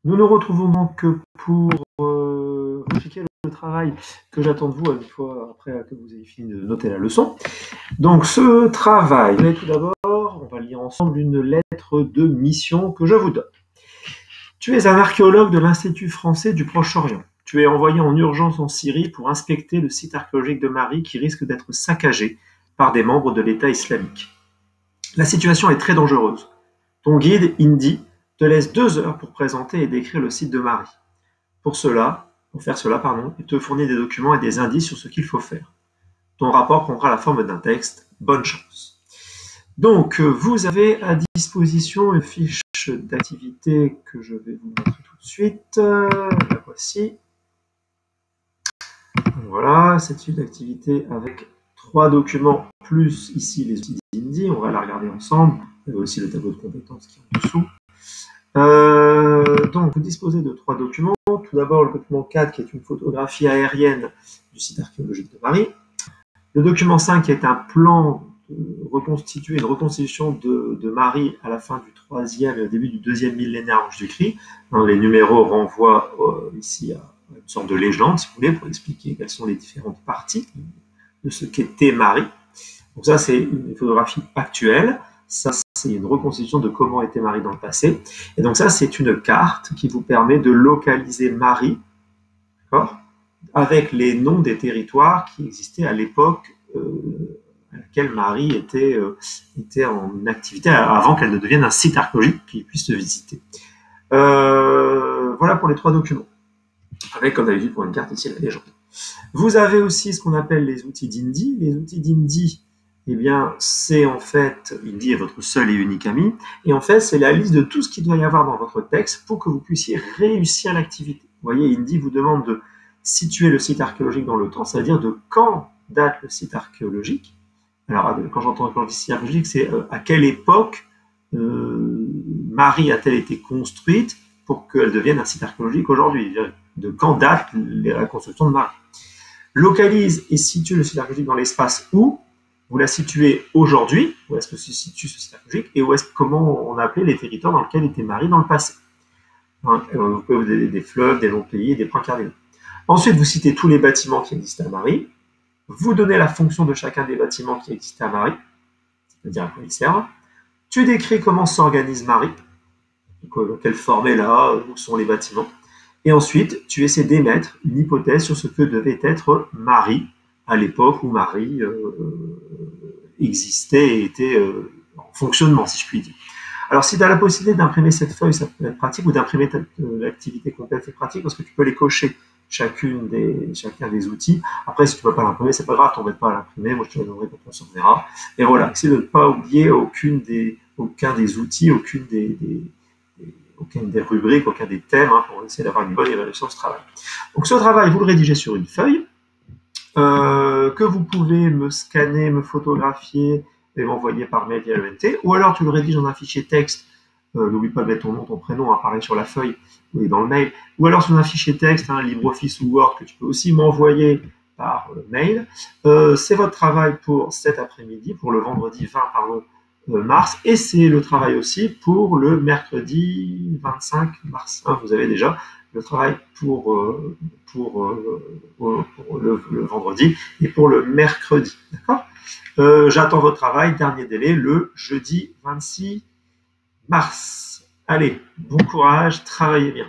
Nous nous retrouvons donc pour vérifier le travail que j'attends de vous une fois après que vous ayez fini de noter la leçon. Donc ce travail, tout d'abord, on va lire ensemble une lettre de mission que je vous donne. Tu es un archéologue de l'Institut français du Proche-Orient. Tu es envoyé en urgence en Syrie pour inspecter le site archéologique de Mari qui risque d'être saccagé par des membres de l'État islamique. La situation est très dangereuse. Ton guide, Indy, te laisse 2 heures pour présenter et décrire le site de Mari. Pour faire cela, il te fournit des documents et des indices sur ce qu'il faut faire. Ton rapport prendra la forme d'un texte. Bonne chance. Donc, vous avez à disposition une fiche d'activité que je vais vous montrer tout de suite. La voici. Voilà, cette fiche d'activité avec 3 documents, plus ici les outils d'Indy. On va la regarder ensemble. Il y a aussi le tableau de compétences qui est en dessous. Donc, vous disposez de 3 documents. Tout d'abord, le document 4 qui est une photographie aérienne du site archéologique de Mari. Le document 5 qui est un plan reconstitué, une reconstitution de Mari à la fin du 3e et au début du 2e millénaire avant Jésus-Christ. Les numéros renvoient ici à une sorte de légende, si vous voulez, pour expliquer quelles sont les différentes parties de ce qu'était Mari. Donc ça, c'est une photographie actuelle. Ça, c'est une reconstitution de comment était Mari dans le passé. Et donc ça, c'est une carte qui vous permet de localiser Mari, d'accord, avec les noms des territoires qui existaient à l'époque à laquelle Mari était en activité, avant qu'elle ne devienne un site archéologique qui puisse se visiter. Voilà pour les 3 documents. Avec, comme d'habitude, pour une carte ici, la légende. Vous avez aussi ce qu'on appelle les outils d'Indy. Les outils d'Indy, eh bien, c'est en fait, Indy est votre seul et unique ami, et en fait, c'est la liste de tout ce qu'il doit y avoir dans votre texte pour que vous puissiez réussir l'activité. Vous voyez, Indy vous demande de situer le site archéologique dans le temps, c'est-à-dire de quand date le site archéologique. Alors, quand je dis site archéologique, c'est à quelle époque Mari a-t-elle été construite pour qu'elle devienne un site archéologique aujourd'hui. De quand date la construction de Mari. Localise et situe le site archéologique dans l'espace où vous la situez aujourd'hui, où est-ce que se situe ce site archéologique, et comment on appelait les territoires dans lesquels était Mari dans le passé. Vous pouvez vous donner des fleuves, des longs pays, des points cardinaux. Ensuite, vous citez tous les bâtiments qui existent à Mari. Vous donnez la fonction de chacun des bâtiments qui existent à Mari, c'est-à-dire à quoi ils servent. Tu décris comment s'organise Mari, quelle forme est là, où sont les bâtiments. Et ensuite, tu essaies d'émettre une hypothèse sur ce que devait être Mari à l'époque où Mari existait et était en fonctionnement, si je puis dire. Alors, si tu as la possibilité d'imprimer cette feuille, ça peut être pratique, ou d'imprimer l'activité complète, c'est pratique, parce que tu peux les cocher chacun des outils. Après, si tu ne peux pas l'imprimer, c'est pas grave, t'embête pas à l'imprimer, moi je te la donnerai quand on s'en verra. Et voilà, essaie de ne pas oublier aucun des outils, aucune des rubriques, aucun des thèmes, pour essayer d'avoir une bonne évaluation de ce travail. Donc ce travail, vous le rédigez sur une feuille, que vous pouvez me scanner, me photographier et m'envoyer par mail via l'ENT, ou alors tu le rédiges dans un fichier texte, n'oublie pas de mettre ton nom, ton prénom, pareil sur la feuille ou dans le mail, ou alors sur un fichier texte, LibreOffice ou Word, que tu peux aussi m'envoyer par mail. C'est votre travail pour cet après-midi, pour le vendredi 20 mars, et c'est le travail aussi pour le mercredi 25 mars. Vous avez déjà le travail pour le vendredi et pour le mercredi. D'accord ? J'attends votre travail, dernier délai, le jeudi 26 mars. Allez, bon courage, travaillez bien.